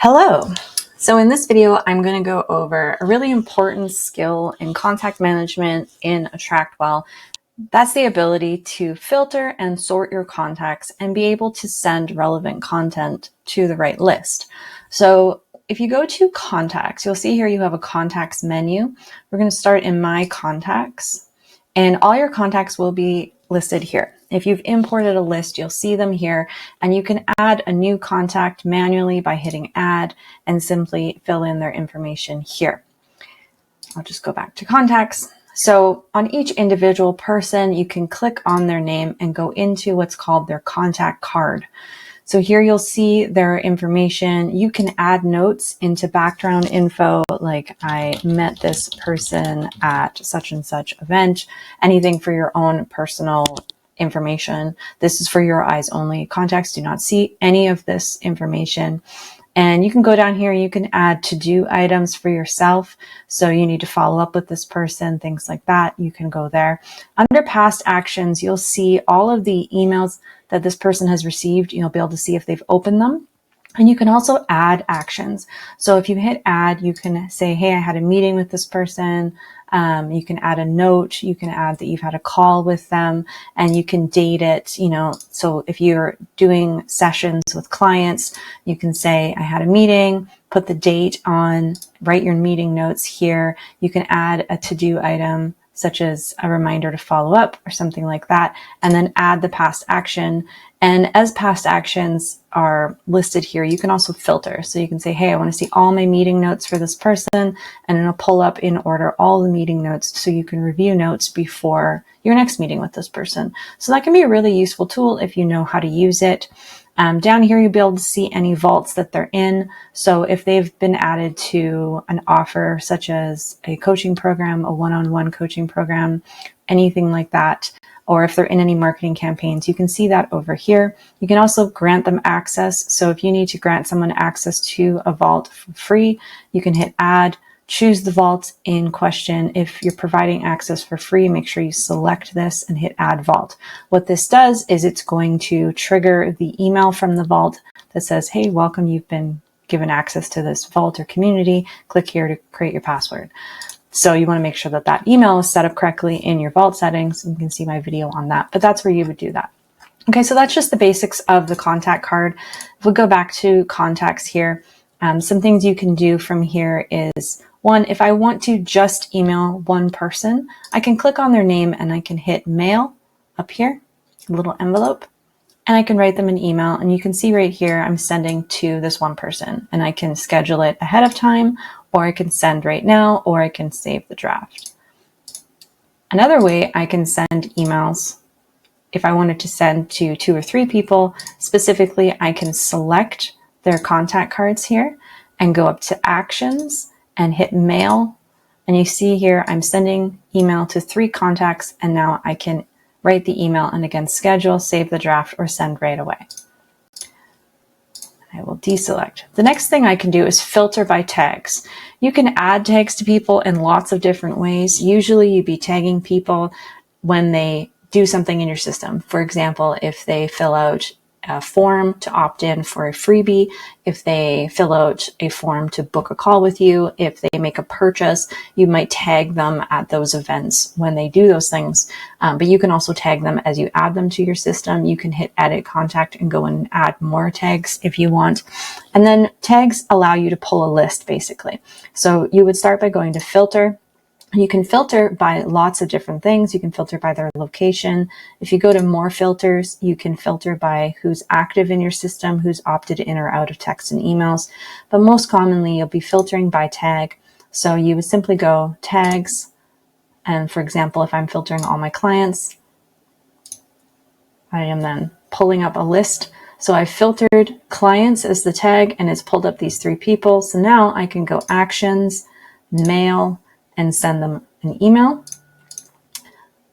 Hello. So in this video, I'm going to go over a really important skill in contact management in AttractWell. That's the ability to filter and sort your contacts and be able to send relevant content to the right list. So if you go to contacts, you'll see here you have a contacts menu. We're going to start in my contacts, and all your contacts will be listed here. If you've imported a list, you'll see them here, and you can add a new contact manually by hitting add and simply fill in their information here. I'll just go back to contacts. So on each individual person, you can click on their name and go into what's called their contact card. So here you'll see their information. You can add notes into background info, like I met this person at such and such event, anything for your own personal information. This is for your eyes only. Contacts do not see any of this information. And you can go down here, you can add to-do items for yourself. So you need to follow up with this person, things like that. You can go there. Under past actions, you'll see all of the emails that this person has received. You'll be able to see if they've opened them. And you can also add actions. So if you hit add, you can say, hey, I had a meeting with this person. You can add a note. You can add that you've had a call with them, and you can date it, so if you're doing sessions with clients, you can say, I had a meeting, put the date on, write your meeting notes here. You can add a to-do item, such as a reminder to follow up or something like that, and then add the past action. And as past actions are listed here, you can also filter. So you can say, hey, I want to see all my meeting notes for this person, and it'll pull up in order all the meeting notes so you can review notes before your next meeting with this person. So that can be a really useful tool if you know how to use it. Down here, you'll be able to see any vaults that they're in. So if they've been added to an offer, such as a coaching program, a one-on-one coaching program, anything like that, or if they're in any marketing campaigns, you can see that over here. You can also grant them access. So if you need to grant someone access to a vault for free, you can hit add, choose the vault in question. If you're providing access for free, make sure you select this and hit add vault. What this does is it's going to trigger the email from the vault that says, hey, welcome, you've been given access to this vault or community. Click here to create your password. So you want to make sure that that email is set up correctly in your vault settings. You can see my video on that, but that's where you would do that. Okay, so that's just the basics of the contact card. If we go back to contacts here, some things you can do from here is, one, if I want to just email one person, I can click on their name and I can hit mail up here, a little envelope, and I can write them an email. And you can see right here, I'm sending to this one person, and I can schedule it ahead of time, or I can send right now, or I can save the draft. Another way I can send emails, if I wanted to send to 2 or 3 people specifically, I can select their contact cards here and go up to actions and hit mail. And you see here, I'm sending email to 3 contacts, and now I can write the email and again, schedule, save the draft, or send right away. I will deselect. The next thing I can do is filter by tags. You can add tags to people in lots of different ways. Usually you'd be tagging people when they do something in your system. For example, if they fill out a form to opt in for a freebie, if they fill out a form to book a call with you, if they make a purchase, you might tag them at those events when they do those things. But you can also tag them as you add them to your system. You can hit edit contact and go and add more tags if you want. And then tags allow you to pull a list basically. So you would start by going to filter. You can filter by lots of different things. You can filter by their location. If you go to more filters, you can filter by who's active in your system, who's opted in or out of text and emails. But most commonly, you'll be filtering by tag. So you would simply go tags. And for example, if I'm filtering all my clients, I am then pulling up a list. So I filtered clients as the tag, and it's pulled up these 3 people. So now I can go actions, mail, and send them an email.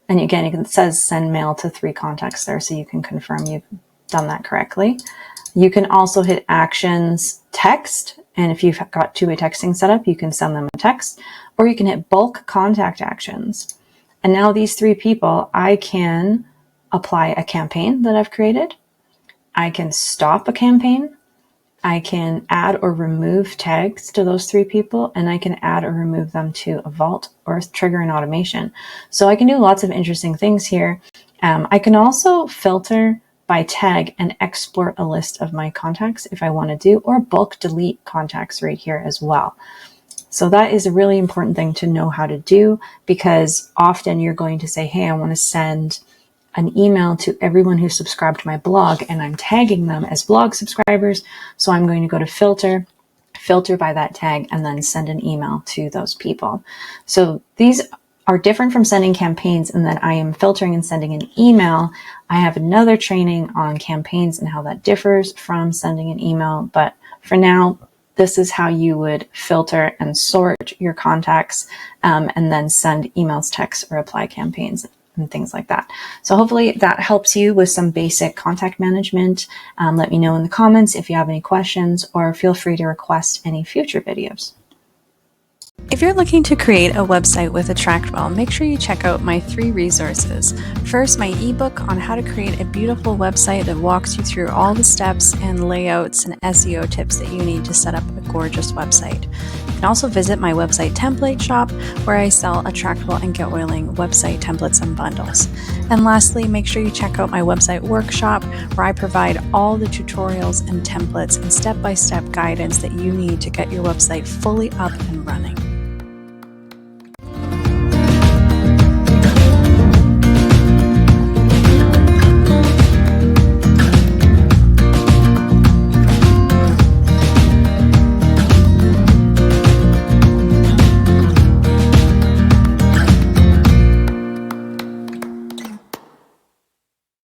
And again, it says send mail to 3 contacts there, so you can confirm you've done that correctly. You can also hit actions text, and if you've got two-way texting set up, you can send them a text, or you can hit bulk contact actions. And now these 3 people, I can apply a campaign that I've created. I can stop a campaign. I can add or remove tags to those 3 people, and I can add or remove them to a vault or trigger an automation. So I can do lots of interesting things here. I can also filter by tag and export a list of my contacts if I want to do, or bulk delete contacts right here as well. So that is a really important thing to know how to do, because often you're going to say, hey, I want to send an email to everyone who subscribed to my blog, and I'm tagging them as blog subscribers. So I'm going to go to filter by that tag, and then send an email to those people. So these are different from sending campaigns in that I am filtering and sending an email. I have another training on campaigns and how that differs from sending an email. But for now, this is how you would filter and sort your contacts, and then send emails, texts, or apply campaigns and things like that. So hopefully that helps you with some basic contact management. Let me know in the comments if you have any questions, or feel free to request any future videos. If you're looking to create a website with AttractWell, make sure you check out my 3 resources. First, my ebook on how to create a beautiful website that walks you through all the steps and layouts and SEO tips that you need to set up a gorgeous website. You can also visit my website template shop, where I sell AttractWell and Get-Wailing website templates and bundles. And lastly, make sure you check out my website workshop, where I provide all the tutorials and templates and step-by-step guidance that you need to get your website fully up and running.